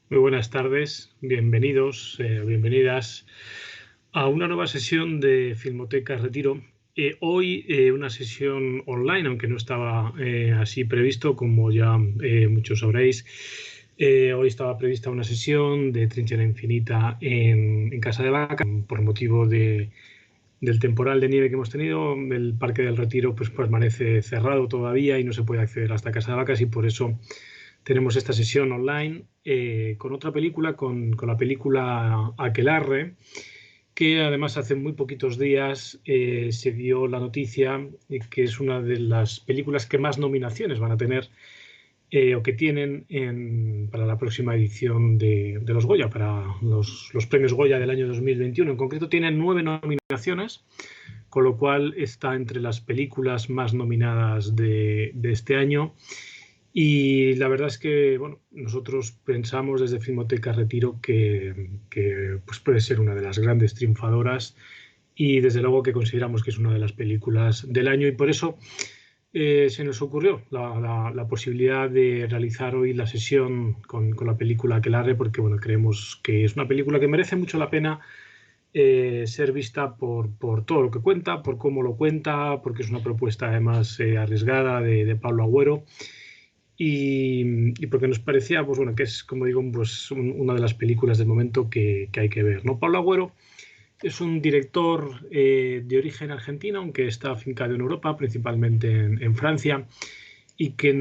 Muy buenas tardes, bienvenidos, bienvenidas a una nueva sesión de Filmoteca Retiro. Hoy una sesión online, aunque no estaba así previsto, como ya muchos sabréis. Hoy estaba prevista una sesión de Trinchera Infinita en Casa de Vaca, por motivo del temporal de nieve que hemos tenido. El Parque del Retiro pues permanece cerrado todavía y no se puede acceder hasta Casa de Vacas, y por eso tenemos esta sesión online con otra película, con la película Aquelarre, que además hace muy poquitos días se dio la noticia que es una de las películas que más nominaciones van a tener o que tienen para la próxima edición de los Goya, para los premios Goya del año 2021. En concreto tienen 9 nominaciones, con lo cual está entre las películas más nominadas de este año. Y la verdad es que bueno, nosotros pensamos desde Filmoteca Retiro que pues puede ser una de las grandes triunfadoras, y desde luego que consideramos que es una de las películas del año, y por eso se nos ocurrió la posibilidad de realizar hoy la sesión con la película Aquelarre, porque bueno, creemos que es una película que merece mucho la pena ser vista por todo lo que cuenta, por cómo lo cuenta, porque es una propuesta además arriesgada de Pablo Agüero, y porque nos parecía, pues bueno, que es, como digo, pues una de las películas del momento que hay que ver, ¿no? Pablo Agüero es un director de origen argentino, aunque está afincado en Europa, principalmente en Francia, y que,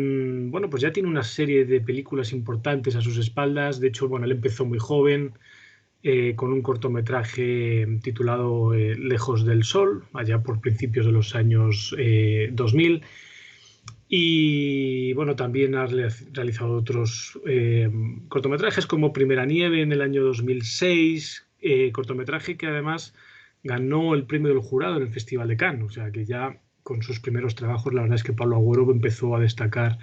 bueno, pues ya tiene una serie de películas importantes a sus espaldas. De hecho, bueno, él empezó muy joven con un cortometraje titulado Lejos del Sol, allá por principios de los años 2000. Y bueno, también ha realizado otros cortometrajes como Primera Nieve en el año 2006, cortometraje que además ganó el premio del jurado en el Festival de Cannes. O sea que ya con sus primeros trabajos la verdad es que Pablo Agüero empezó a destacar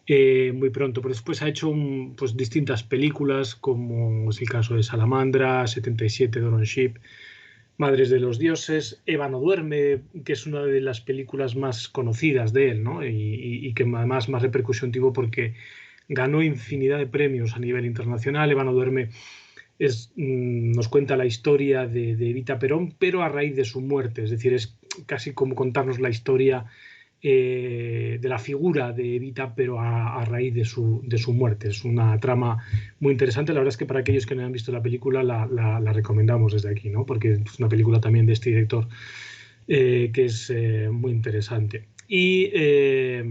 muy pronto. Pero después ha hecho pues, distintas películas, como es el caso de Salamandra, 77, Dawn Ship, Madres de los Dioses, Eva no duerme, que es una de las películas más conocidas de él, ¿no? Y que además más repercusión tuvo porque ganó infinidad de premios a nivel internacional. Eva no duerme nos cuenta la historia de Evita Perón, pero a raíz de su muerte. Es decir, es casi como contarnos la historia de la figura de Evita, pero a raíz de su muerte. Es una trama muy interesante. La verdad es que para aquellos que no han visto la película, la recomendamos desde aquí, ¿no? Porque es una película también de este director que es muy interesante. Y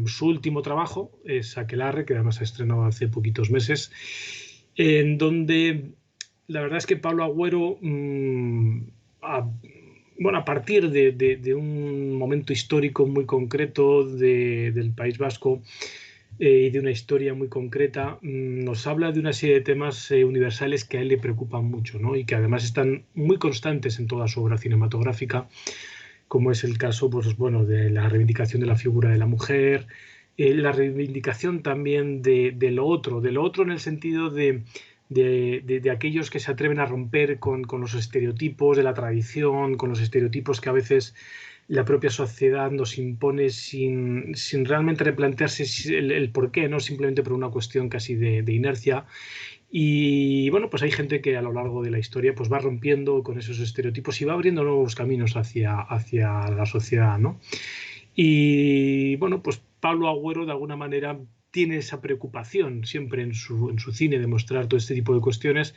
su último trabajo es Aquelarre, que además se estrenó hace poquitos meses, en donde la verdad es que Pablo Agüero, bueno, a partir de un momento histórico muy concreto del País Vasco y de una historia muy concreta, nos habla de una serie de temas universales que a él le preocupan mucho, ¿no? Y que además están muy constantes en toda su obra cinematográfica, como es el caso, pues, bueno, de la reivindicación de la figura de la mujer, la reivindicación también de lo otro en el sentido de aquellos que se atreven a romper con los estereotipos de la tradición, con los estereotipos que a veces la propia sociedad nos impone sin realmente replantearse el por qué, no simplemente por una cuestión casi de inercia. Y bueno, pues hay gente que a lo largo de la historia pues va rompiendo con esos estereotipos y va abriendo nuevos caminos hacia la sociedad, ¿no? Y bueno, pues Pablo Agüero de alguna manera tiene esa preocupación siempre en su cine de mostrar todo este tipo de cuestiones,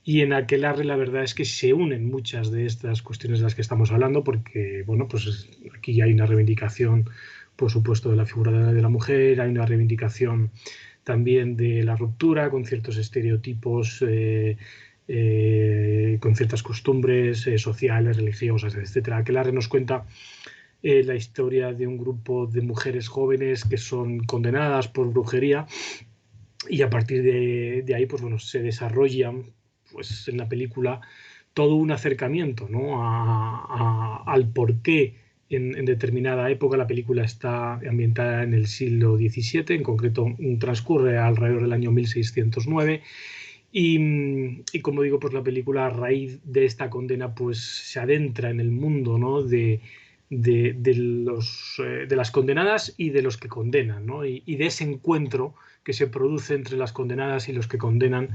y en Aquelarre la verdad es que se unen muchas de estas cuestiones de las que estamos hablando, porque bueno, pues aquí hay una reivindicación, por supuesto, de la figura de la mujer, hay una reivindicación también de la ruptura con ciertos estereotipos, con ciertas costumbres sociales, religiosas, etcétera. Aquelarre nos cuenta la historia de un grupo de mujeres jóvenes que son condenadas por brujería, y a partir de ahí pues bueno, se desarrolla pues en la película todo un acercamiento, ¿no? Al por qué en determinada época. La película está ambientada en el siglo XVII, en concreto transcurre alrededor del año 1609, y como digo, pues la película a raíz de esta condena pues se adentra en el mundo, ¿no? de las condenadas y de los que condenan, ¿no? Y de ese encuentro que se produce entre las condenadas y los que condenan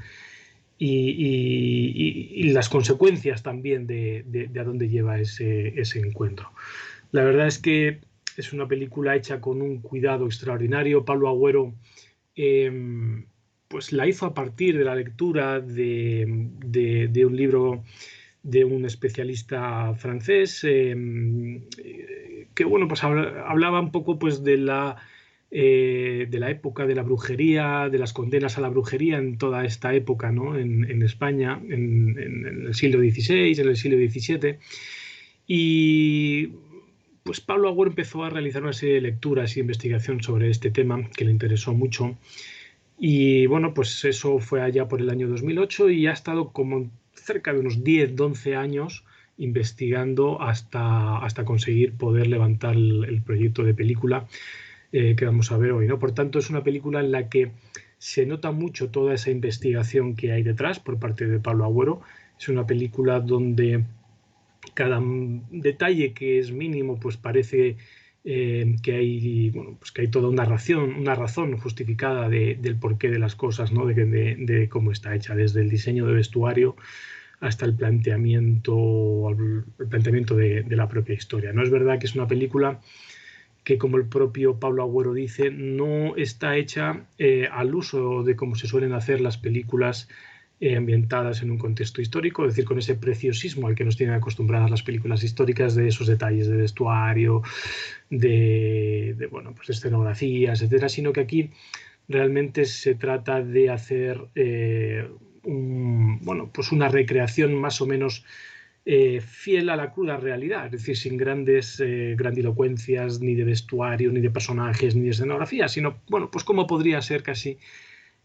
y las consecuencias también de a dónde lleva ese encuentro. La verdad es que es una película hecha con un cuidado extraordinario. Pablo Agüero eh, pues la hizo a partir de la lectura de un libro de un especialista francés que bueno, pues hablaba un poco pues de la época de la brujería, de las condenas a la brujería en toda esta época, ¿no? En España, en el siglo XVI, en el siglo XVII. Y pues Pablo Agüero empezó a realizar una serie de lecturas y investigación sobre este tema que le interesó mucho. Y bueno, pues eso fue allá por el año 2008 y ha estado como cerca de unos 10, 11 años investigando hasta conseguir poder levantar el proyecto de película que vamos a ver hoy, ¿no? Por tanto, es una película en la que se nota mucho toda esa investigación que hay detrás por parte de Pablo Agüero. Es una película donde cada detalle que es mínimo, pues parece que hay, bueno, pues que hay toda una razón justificada del porqué de las cosas, ¿no? De cómo está hecha, desde el diseño de vestuario hasta el planteamiento de la propia historia. No es verdad que es una película que, como el propio Pablo Agüero dice, no está hecha al uso de cómo se suelen hacer las películas ambientadas en un contexto histórico, es decir, con ese preciosismo al que nos tienen acostumbradas las películas históricas, de esos detalles de vestuario, bueno, pues escenografías, etcétera, sino que aquí realmente se trata de hacer bueno, pues una recreación más o menos fiel a la cruda realidad, es decir, sin grandes grandilocuencias ni de vestuario, ni de personajes, ni de escenografía, sino, bueno, pues como podría ser casi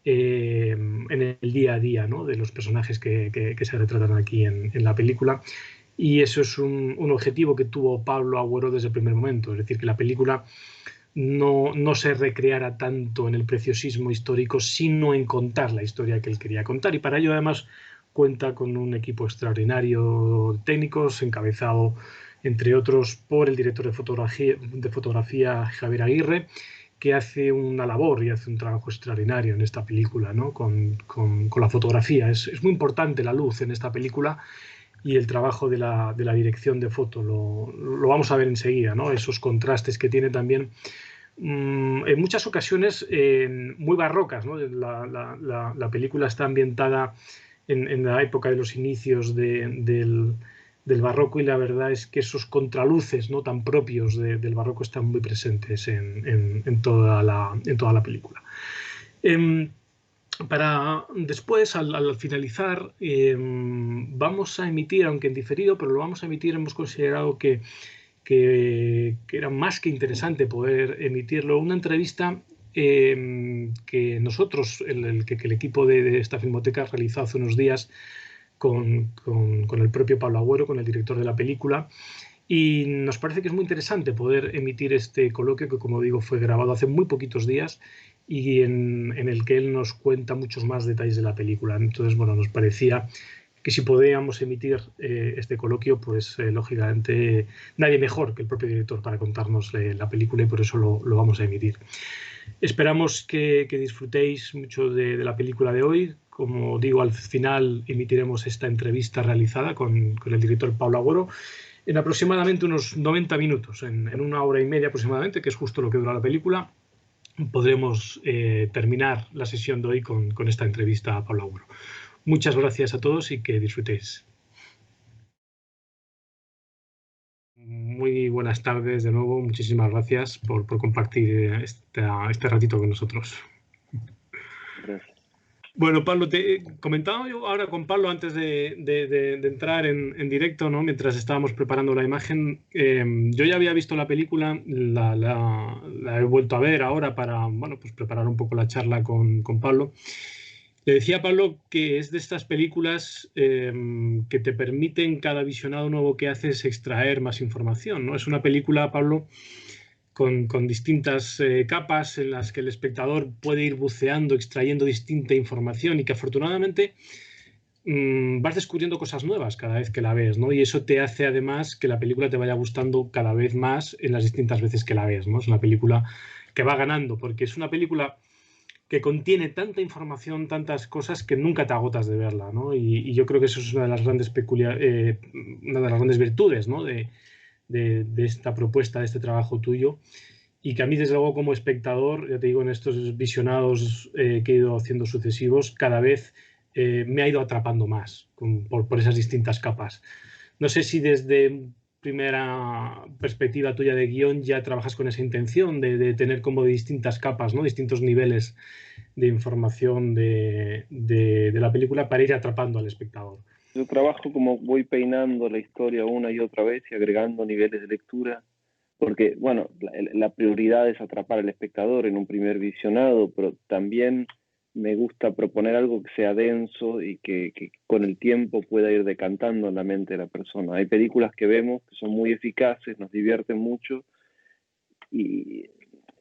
en el día a día, ¿no? De los personajes que se retratan aquí en la película. Y eso es un objetivo que tuvo Pablo Agüero desde el primer momento, es decir, que la película no se recreara tanto en el preciosismo histórico, sino en contar la historia que él quería contar. Y para ello, además, cuenta con un equipo extraordinario de técnicos, encabezado, entre otros, por el director de fotografía Javier Aguirre, que hace una labor y hace un trabajo extraordinario en esta película, ¿no? Con la fotografía. Es muy importante la luz en esta película y el trabajo de la dirección de foto. Lo vamos a ver enseguida, ¿no? Esos contrastes que tiene también en muchas ocasiones muy barrocas, ¿no? La película está ambientada en la época de los inicios del barroco y la verdad es que esos contraluces, ¿no? Tan propios del barroco están muy presentes en toda la película. Para después, al finalizar, vamos a emitir, aunque en diferido, pero lo vamos a emitir, hemos considerado que era más que interesante poder emitirlo, una entrevista que nosotros, que el equipo de esta filmoteca realizó hace unos días con el propio Pablo Agüero, con el director de la película, y nos parece que es muy interesante poder emitir este coloquio que, como digo, fue grabado hace muy poquitos días y en el que él nos cuenta muchos más detalles de la película. Entonces, bueno, nos parecía que si podíamos emitir este coloquio, pues lógicamente nadie mejor que el propio director para contarnos la película y por eso lo vamos a emitir. Esperamos que disfrutéis mucho de la película de hoy. Como digo, al final emitiremos esta entrevista realizada con el director Pablo Agüero en aproximadamente unos 90 minutos, en una hora y media aproximadamente, que es justo lo que dura la película. Podremos terminar la sesión de hoy con esta entrevista a Pablo Agüero. Muchas gracias a todos y que disfrutéis. Muy buenas tardes de nuevo. Muchísimas gracias por compartir este ratito con nosotros. Gracias. Bueno, Pablo, te comentaba yo ahora con Pablo antes de entrar en directo, ¿no? Mientras estábamos preparando la imagen. Yo ya había visto la película, la he vuelto a ver ahora para, bueno, pues preparar un poco la charla con Pablo. Le decía a Pablo que es de estas películas que te permiten cada visionado nuevo que haces extraer más información, ¿no? Es una película, Pablo, con distintas capas en las que el espectador puede ir buceando, extrayendo distinta información y que afortunadamente vas descubriendo cosas nuevas cada vez que la ves, ¿no? Y eso te hace además que la película te vaya gustando cada vez más en las distintas veces que la ves, ¿no? Es una película que va ganando, porque es una película que contiene tanta información, tantas cosas que nunca te agotas de verla, ¿no? Y yo creo que eso es una de las grandes una de las grandes virtudes, ¿no? De esta propuesta, de este trabajo tuyo, y que a mí, desde luego, como espectador, ya te digo, en estos visionados que he ido haciendo sucesivos, cada vez me ha ido atrapando más por esas distintas capas. No sé si desde primera perspectiva tuya de guión ya trabajas con esa intención de tener como distintas capas, ¿no? Distintos niveles de información de la película para ir atrapando al espectador. Yo trabajo como voy peinando la historia una y otra vez y agregando niveles de lectura, porque, bueno, la prioridad es atrapar al espectador en un primer visionado, pero también me gusta proponer algo que sea denso y que con el tiempo pueda ir decantando en la mente de la persona. Hay películas que vemos que son muy eficaces, nos divierten mucho y,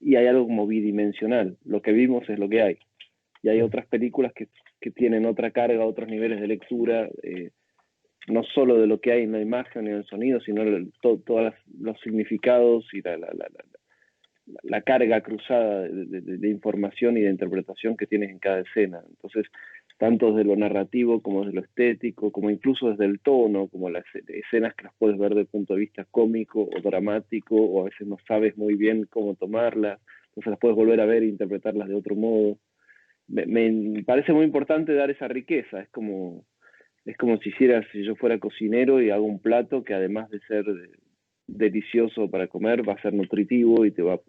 y hay algo como bidimensional. Lo que vimos es lo que hay. Y hay otras películas que tienen otra carga, otros niveles de lectura, no solo de lo que hay en la imagen y en el sonido, sino todos los significados y la carga cruzada de información y de interpretación que tienes en cada escena. Entonces, tanto desde lo narrativo como desde lo estético, como incluso desde el tono, como las escenas que las puedes ver desde el punto de vista cómico o dramático, o a veces no sabes muy bien cómo tomarlas, entonces las puedes volver a ver e interpretarlas de otro modo. Me parece muy importante dar esa riqueza, es como si yo fuera cocinero y hago un plato que, además de ser delicioso para comer, va a ser nutritivo y te va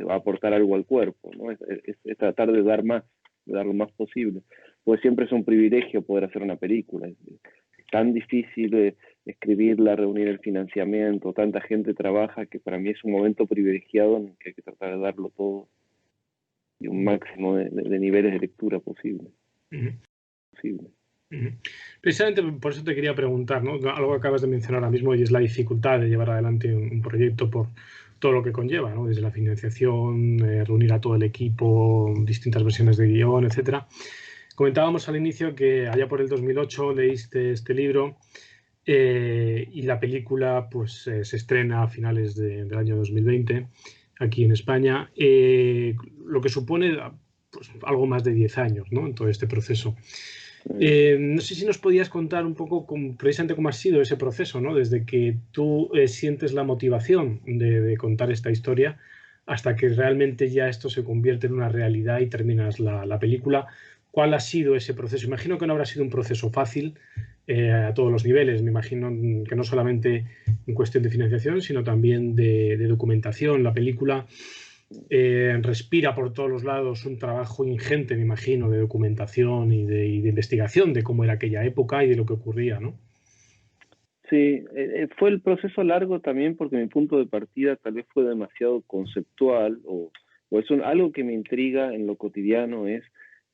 a aportar algo al cuerpo, ¿no? Es tratar de dar más, de dar lo más posible. Pues siempre es un privilegio poder hacer una película. Es tan difícil escribirla, reunir el financiamiento, tanta gente trabaja, que para mí es un momento privilegiado en el que hay que tratar de darlo todo y un máximo de niveles de lectura posible. posible. Precisamente por eso te quería preguntar, ¿no? Algo que acabas de mencionar ahora mismo, y es la dificultad de llevar adelante un proyecto por todo lo que conlleva, ¿no? Desde la financiación, reunir a todo el equipo, distintas versiones de guión, etcétera. Comentábamos al inicio que allá por el 2008 leíste este libro, y la película pues se estrena a finales del año 2020 aquí en España, lo que supone pues, algo más de 10 años, ¿no? En todo este proceso. No sé si nos podías contar un poco precisamente cómo ha sido ese proceso, ¿no? Desde que tú sientes la motivación de contar esta historia hasta que realmente ya esto se convierte en una realidad y terminas la película. ¿Cuál ha sido ese proceso? Imagino que no habrá sido un proceso fácil a todos los niveles. Me imagino que no solamente en cuestión de financiación, sino también de documentación. La película respira por todos los lados un trabajo ingente, me imagino, de documentación y de investigación de cómo era aquella época y de lo que ocurría, ¿no? Sí, fue el proceso largo también porque mi punto de partida tal vez fue demasiado conceptual o algo que me intriga en lo cotidiano es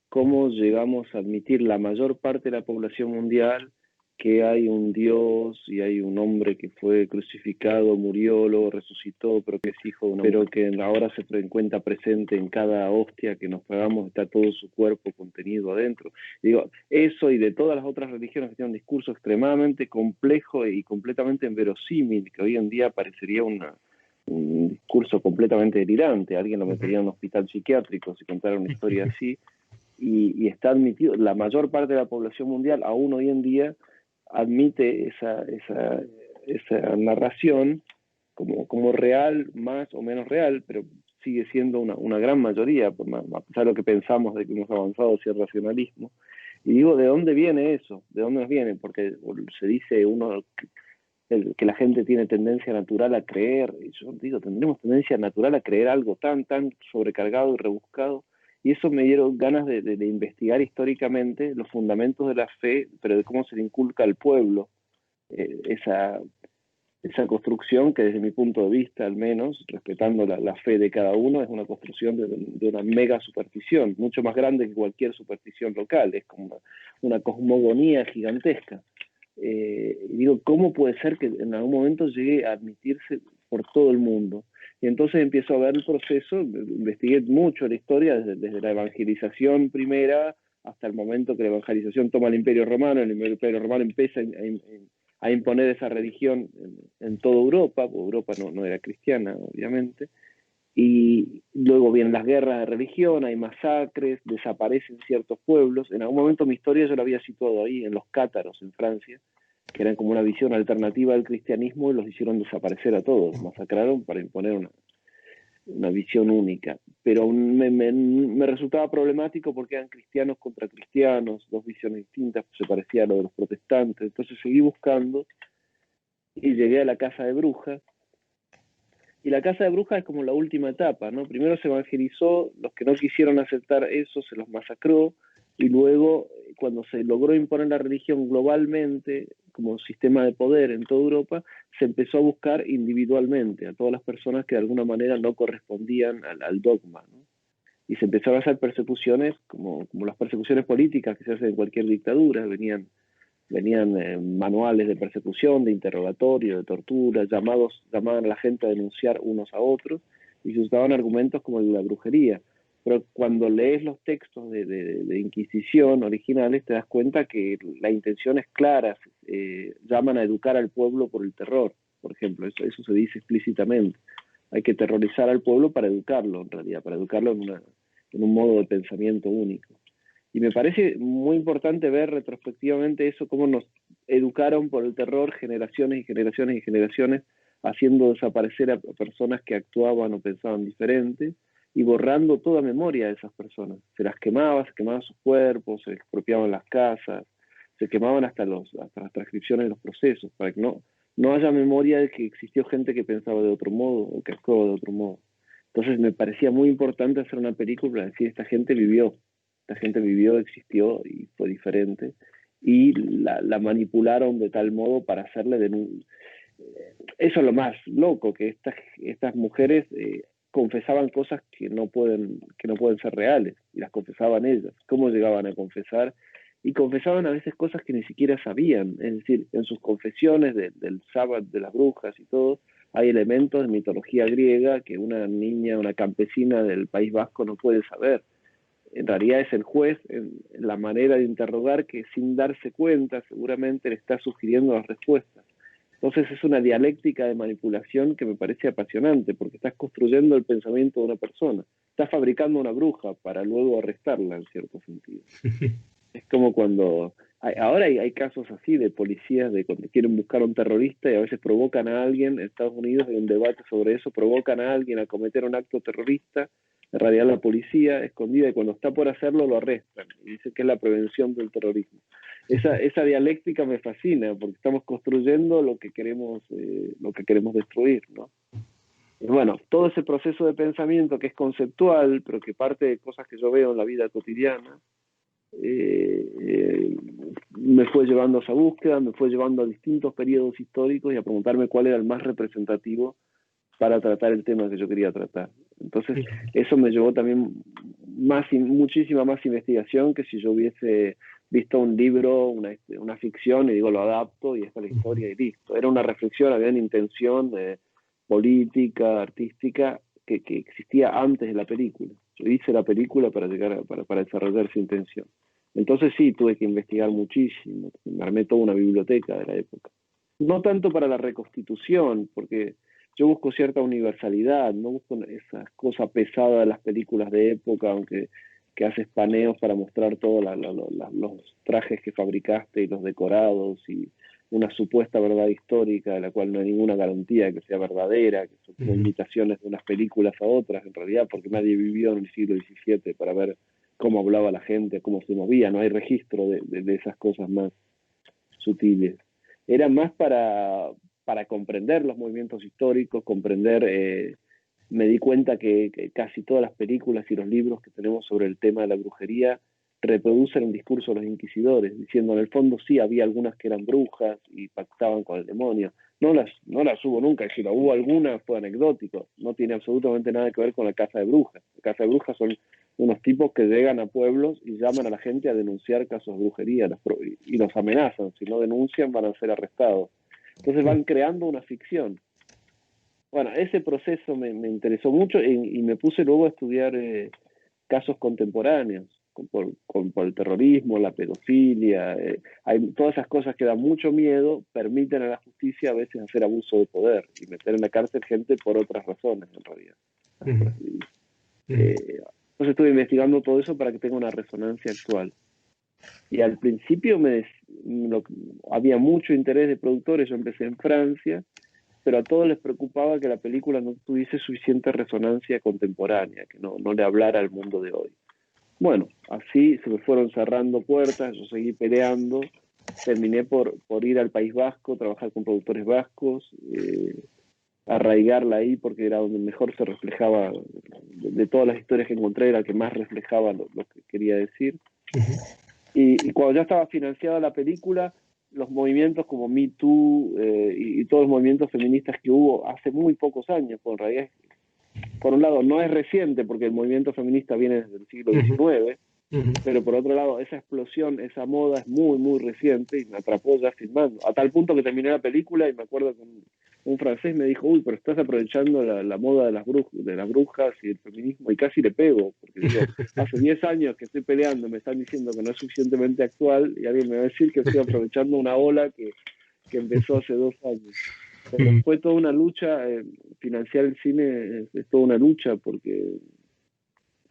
cómo llegamos a admitir la mayor parte de la población mundial que hay un Dios y hay un hombre que fue crucificado, murió, luego resucitó, pero que es hijo de un hombre, pero que ahora se encuentra presente en cada hostia que nos pagamos, está todo su cuerpo contenido adentro. Digo, eso y de todas las otras religiones que tienen un discurso extremadamente complejo y completamente inverosímil, que hoy en día parecería un discurso completamente delirante. Alguien lo metería en un hospital psiquiátrico si contara una historia así. Y está admitido, la mayor parte de la población mundial, aún hoy en día, admite esa narración como real, más o menos real, pero sigue siendo una gran mayoría, a pesar de lo que pensamos de que hemos avanzado hacia el racionalismo. Y digo, ¿de dónde viene eso? ¿De dónde nos viene? Porque se dice que la gente tiene tendencia natural a creer, y yo digo, tendremos tendencia natural a creer algo tan sobrecargado y rebuscado, y eso me dieron ganas de investigar históricamente los fundamentos de la fe, pero de cómo se le inculca al pueblo esa construcción que, desde mi punto de vista al menos, respetando la fe de cada uno, es una construcción de una mega superstición, mucho más grande que cualquier superstición local, es como una cosmogonía gigantesca. Y digo, ¿cómo puede ser que en algún momento llegue a admitirse por todo el mundo? Y entonces empiezo a ver el proceso, investigué mucho la historia, desde la evangelización primera hasta el momento que la evangelización toma el Imperio Romano. El Imperio Romano empieza a imponer esa religión en toda Europa, porque Europa no era cristiana, obviamente, y luego vienen las guerras de religión, hay masacres, desaparecen ciertos pueblos. En algún momento mi historia yo la había situado ahí, en los cátaros, en Francia, que eran como una visión alternativa al cristianismo, y los hicieron desaparecer a todos, los masacraron para imponer una visión única. Pero me resultaba problemático porque eran cristianos contra cristianos, dos visiones distintas, se parecía a lo de los protestantes. Entonces seguí buscando y llegué a la casa de brujas. Y la casa de brujas es como la última etapa, ¿no? Primero se evangelizó, los que no quisieron aceptar eso se los masacró, y luego, cuando se logró imponer la religión globalmente como sistema de poder en toda Europa, se empezó a buscar individualmente a todas las personas que de alguna manera no correspondían al dogma, ¿no? Y se empezaron a hacer persecuciones, como las persecuciones políticas que se hacen en cualquier dictadura. Venían manuales de persecución, de interrogatorio, de tortura, llamaban a la gente a denunciar unos a otros, y se usaban argumentos como el de la brujería. Pero cuando lees los textos de Inquisición originales, te das cuenta que la intención es clara. Llaman a educar al pueblo por el terror, por ejemplo. Eso se dice explícitamente. Hay que terrorizar al pueblo para educarlo, en realidad, para educarlo en un modo de pensamiento único. Y me parece muy importante ver retrospectivamente eso, cómo nos educaron por el terror generaciones y generaciones y generaciones, haciendo desaparecer a personas que actuaban o pensaban diferente, y borrando toda memoria de esas personas. Se quemaban sus cuerpos, se expropiaban las casas, se quemaban hasta las transcripciones de los procesos, para que no haya memoria de que existió gente que pensaba de otro modo o que actuaba de otro modo. Entonces me parecía muy importante hacer una película para decir, esta gente vivió, existió y fue diferente, y la manipularon de tal modo para hacerle eso es lo más loco, que estas mujeres confesaban cosas que no pueden ser reales, y las confesaban ellas. ¿Cómo llegaban a confesar? Y confesaban a veces cosas que ni siquiera sabían. Es decir, en sus confesiones del sábado de las brujas y todo, hay elementos de mitología griega que una niña, una campesina del País Vasco no puede saber. En realidad es el juez, en la manera de interrogar, que sin darse cuenta seguramente le está sugiriendo las respuestas. Entonces es una dialéctica de manipulación que me parece apasionante, porque estás construyendo el pensamiento de una persona. Estás fabricando una bruja para luego arrestarla, en cierto sentido. Es como cuando... Ahora hay casos así de policías de cuando quieren buscar a un terrorista, y a veces provocan a alguien. En Estados Unidos hay un debate sobre eso: provocan a alguien a cometer un acto terrorista, en realidad la policía escondida, y cuando está por hacerlo lo arrestan, y dicen que es la prevención del terrorismo. Esa dialéctica me fascina, porque estamos construyendo lo que queremos destruir, ¿no? Y bueno, todo ese proceso de pensamiento que es conceptual, pero que parte de cosas que yo veo en la vida cotidiana, me fue llevando a esa búsqueda, me fue llevando a distintos periodos históricos y a preguntarme cuál era el más representativo para tratar el tema que yo quería tratar. Entonces, eso me llevó también muchísima más investigación que si yo hubiese visto un libro, una ficción, y digo, lo adapto y esta es la historia y listo. Era una reflexión, había una intención política, artística, que existía antes de la película. Yo hice la película para desarrollar esa intención. Entonces sí, tuve que investigar muchísimo, me armé toda una biblioteca de la época. No tanto para la reconstitución, porque yo busco cierta universalidad, no busco esa cosa pesada de las películas de época, aunque que haces paneos para mostrar todos los trajes que fabricaste y los decorados y una supuesta verdad histórica de la cual no hay ninguna garantía que sea verdadera, que son como imitaciones de unas películas a otras, en realidad, porque nadie vivió en el siglo XVII para ver cómo hablaba la gente, cómo se movía. No hay registro de esas cosas más sutiles. Era más para comprender los movimientos históricos, me di cuenta que casi todas las películas y los libros que tenemos sobre el tema de la brujería reproducen el discurso de los inquisidores, diciendo, en el fondo sí, había algunas que eran brujas y pactaban con el demonio. No las hubo nunca, y si la hubo alguna fue anecdótico, no tiene absolutamente nada que ver con la casa de brujas. La casa de brujas son unos tipos que llegan a pueblos y llaman a la gente a denunciar casos de brujería, y los amenazan: si no denuncian van a ser arrestados. Entonces van creando una ficción. Bueno, ese proceso me interesó mucho, y me puse luego a estudiar casos contemporáneos por el terrorismo, la pedofilia, todas esas cosas que dan mucho miedo, permiten a la justicia a veces hacer abuso de poder y meter en la cárcel gente por otras razones, en realidad. Entonces estuve investigando todo eso para que tenga una resonancia actual. Y al principio había mucho interés de productores, yo empecé en Francia, pero a todos les preocupaba que la película no tuviese suficiente resonancia contemporánea, que no le hablara al mundo de hoy. Bueno, así se me fueron cerrando puertas, yo seguí peleando, terminé por ir al País Vasco, trabajar con productores vascos, arraigarla ahí porque era donde mejor se reflejaba, de todas las historias que encontré, era la que más reflejaba lo que quería decir. Y cuando ya estaba financiada la película, los movimientos como Me Too y todos los movimientos feministas que hubo hace muy pocos años, por realidad, por un lado no es reciente porque el movimiento feminista viene desde el siglo XIX, pero por otro lado esa explosión, esa moda es muy, muy reciente y me atrapó ya filmando, a tal punto que terminé la película y me acuerdo que un francés me dijo, uy, pero estás aprovechando la moda de las brujas y el feminismo, y casi le pego, porque digo, hace 10 años que estoy peleando, me están diciendo que no es suficientemente actual, y alguien me va a decir que estoy aprovechando una ola que empezó hace 2 años. Pero fue toda una lucha, financiar el cine es toda una lucha, porque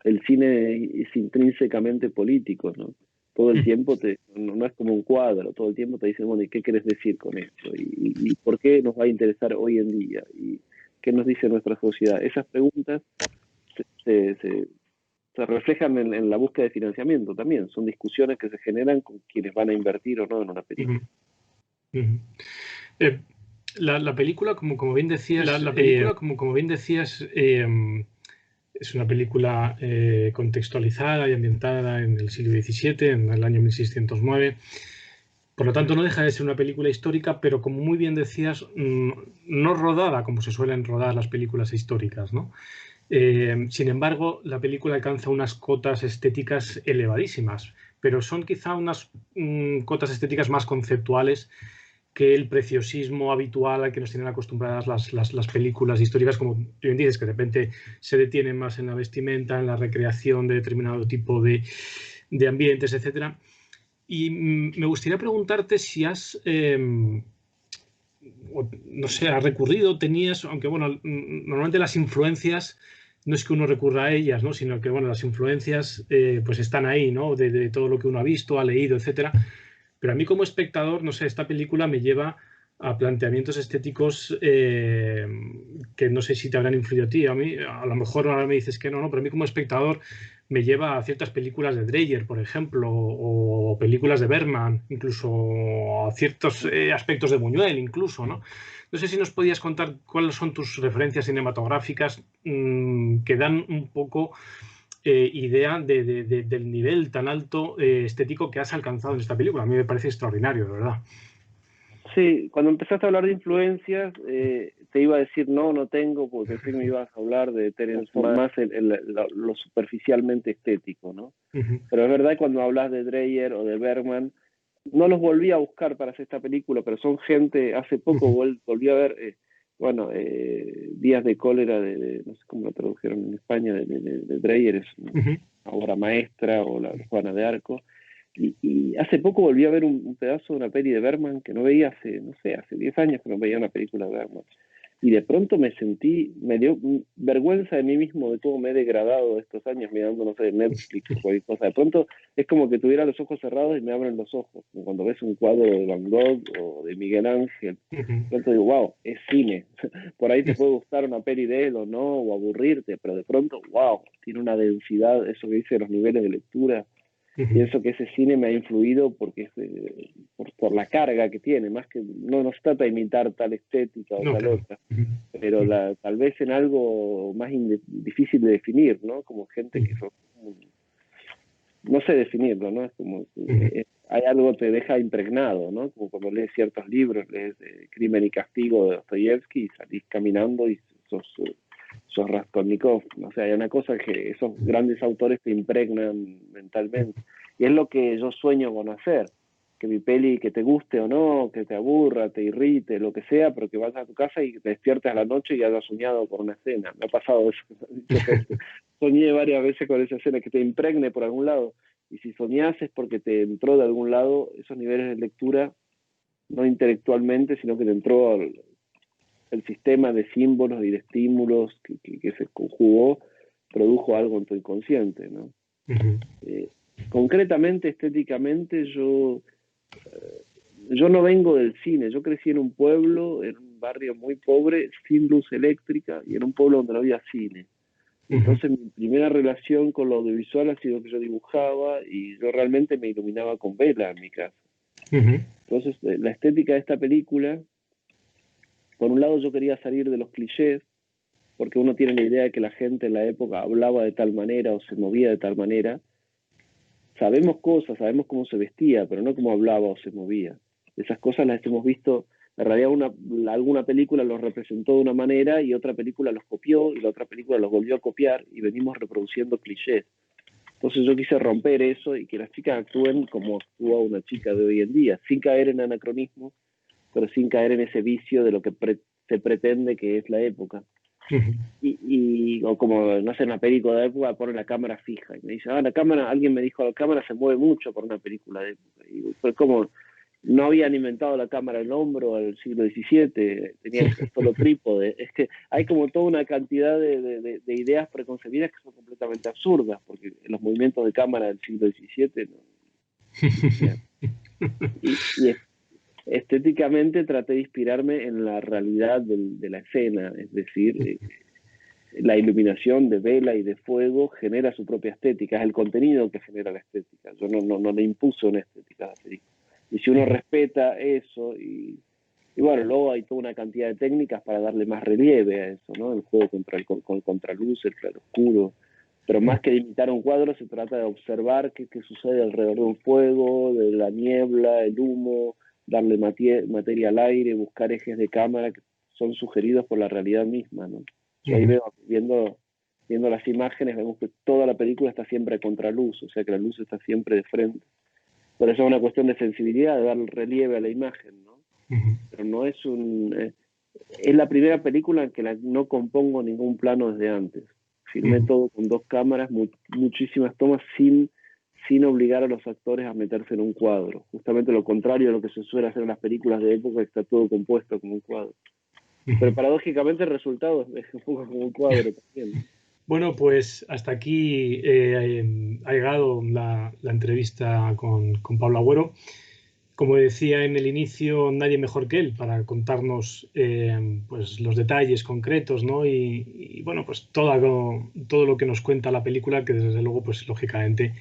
el cine es intrínsecamente político, ¿no? Todo el tiempo no es como un cuadro, todo el tiempo te dicen, bueno, ¿y qué quieres decir con esto? ¿Y por qué nos va a interesar hoy en día? ¿Y qué nos dice nuestra sociedad? Esas preguntas se reflejan en la búsqueda de financiamiento también. Son discusiones que se generan con quienes van a invertir o no en una película. La película, como bien decías, es una película contextualizada y ambientada en el siglo XVII, en el año 1609. Por lo tanto, no deja de ser una película histórica, pero como muy bien decías, no rodada como se suelen rodar las películas históricas, ¿no? Sin embargo, la película alcanza unas cotas estéticas elevadísimas, pero son quizá unas cotas estéticas más conceptuales que el preciosismo habitual al que nos tienen acostumbradas las películas históricas, como tú bien dices, que de repente se detienen más en la vestimenta, en la recreación de determinado tipo de ambientes, etc. Y me gustaría preguntarte si has, no sé, has recurrido, tenías, aunque bueno, normalmente las influencias no es que uno recurra a ellas, ¿no? Sino que bueno, las influencias pues están ahí, ¿no? De todo lo que uno ha visto, ha leído, etcétera. Pero a mí como espectador, no sé, esta película me lleva a planteamientos estéticos que no sé si te habrán influido a ti. A mí, a lo mejor ahora me dices que no, pero a mí como espectador me lleva a ciertas películas de Dreyer, por ejemplo, o películas de Bergman, incluso a ciertos aspectos de Buñuel, incluso, ¿no? No sé si nos podías contar cuáles son tus referencias cinematográficas que dan un poco idea del nivel tan alto estético que has alcanzado en esta película. A mí me parece extraordinario, de verdad. Sí, cuando empezaste a hablar de influencias, te iba a decir no tengo, porque pensé que me ibas a hablar de Terence más lo superficialmente estético, ¿no? Pero es verdad que cuando hablas de Dreyer o de Bergman, no los volví a buscar para hacer esta película, pero son gente, hace poco volví a ver, Días de cólera, no sé cómo lo tradujeron en España, de Dreyer, es una obra maestra, o la Juana de Arco. Y hace poco volví a ver un pedazo de una peli de Bergman que no veía hace 10 años que no veía una película de Bergman. Y de pronto me dio vergüenza de mí mismo de cómo me he degradado estos años mirando, no sé, Netflix o cualquier cosa. De pronto es como que tuviera los ojos cerrados y me abren los ojos. Como cuando ves un cuadro de Van Gogh o de Miguel Ángel. De pronto digo, wow, es cine. Por ahí te puede gustar una peli de él o no, o aburrirte, pero de pronto, wow, tiene una densidad, eso que dice los niveles de lectura. Pienso que ese cine me ha influido porque por la carga que tiene, más que no nos trata de imitar tal estética o tal otra, pero tal vez en algo más difícil de definir, ¿no? Como gente que no sé definirlo, ¿no? Es como hay algo que te deja impregnado, ¿no? Como cuando lees ciertos libros, lees Crimen y Castigo de Dostoyevsky y salís caminando y sos Raskolnikov. O sea, hay una cosa que esos grandes autores te impregnan mentalmente. Y es lo que yo sueño con hacer. Que mi peli, que te guste o no, que te aburra, te irrite, lo que sea, pero que vayas a tu casa y te despiertes a la noche y hayas soñado con una escena. Me ha pasado eso. Soñé varias veces con esa escena, que te impregne por algún lado. Y si soñás es porque te entró de algún lado esos niveles de lectura, no intelectualmente, sino que te entró el sistema de símbolos y de estímulos que se conjugó, produjo algo en tu inconsciente, ¿no? Concretamente, estéticamente, yo no vengo del cine. Yo crecí en un pueblo, en un barrio muy pobre, sin luz eléctrica, y en un pueblo donde no había cine. Entonces mi primera relación con lo audiovisual ha sido que yo dibujaba y yo realmente me iluminaba con vela en mi casa. Entonces la estética de esta película, por un lado yo quería salir de los clichés, porque uno tiene la idea de que la gente en la época hablaba de tal manera o se movía de tal manera. Sabemos cosas, sabemos cómo se vestía, pero no cómo hablaba o se movía. Esas cosas las hemos visto, en realidad alguna película los representó de una manera y otra película los copió y la otra película los volvió a copiar y venimos reproduciendo clichés. Entonces yo quise romper eso y que las chicas actúen como actúa una chica de hoy en día, sin caer en anacronismo, pero sin caer en ese vicio de lo que se pretende que es la época. O como, no sé, una película de época, pone la cámara fija. Y me dice, la cámara, alguien me dijo, la cámara se mueve mucho por una película de época. Y pues como no habían inventado la cámara en hombro al siglo XVII, tenían solo trípode. Es que hay como toda una cantidad de ideas preconcebidas que son completamente absurdas, porque los movimientos de cámara del siglo XVII y estéticamente traté de inspirarme en la realidad de la escena, es decir, la iluminación de vela y de fuego genera su propia estética, es el contenido que genera la estética. Yo no le impuse una estética a la película. Y si uno respeta eso, y bueno, luego hay toda una cantidad de técnicas para darle más relieve a eso, ¿no? El juego con el contraluz, el claroscuro. Pero más que de imitar un cuadro, se trata de observar qué sucede alrededor de un fuego, de la niebla, el humo, darle materia al aire, buscar ejes de cámara que son sugeridos por la realidad misma, ¿no? Yo ahí veo, viendo las imágenes, vemos que toda la película está siempre a contraluz, o sea que la luz está siempre de frente. Pero eso es una cuestión de sensibilidad, de darle relieve a la imagen, ¿no? Pero no es es la primera película en que no compongo ningún plano desde antes. Filmé todo con 2 cámaras, muchísimas tomas sin obligar a los actores a meterse en un cuadro. Justamente lo contrario de lo que se suele hacer en las películas de época, que está todo compuesto como un cuadro. Pero paradójicamente el resultado es un poco como un cuadro también. Bueno, pues hasta aquí ha llegado la entrevista con Pablo Agüero. Como decía en el inicio, nadie mejor que él para contarnos pues los detalles concretos, ¿no? Y bueno, pues todo lo que nos cuenta la película, que desde luego, pues lógicamente,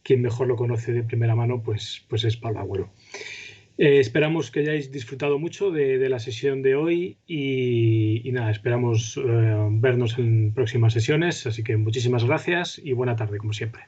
quien mejor lo conoce de primera mano, pues es Pablo Agüero. Esperamos que hayáis disfrutado mucho de la sesión de hoy y nada, esperamos vernos en próximas sesiones. Así que muchísimas gracias y buena tarde, como siempre.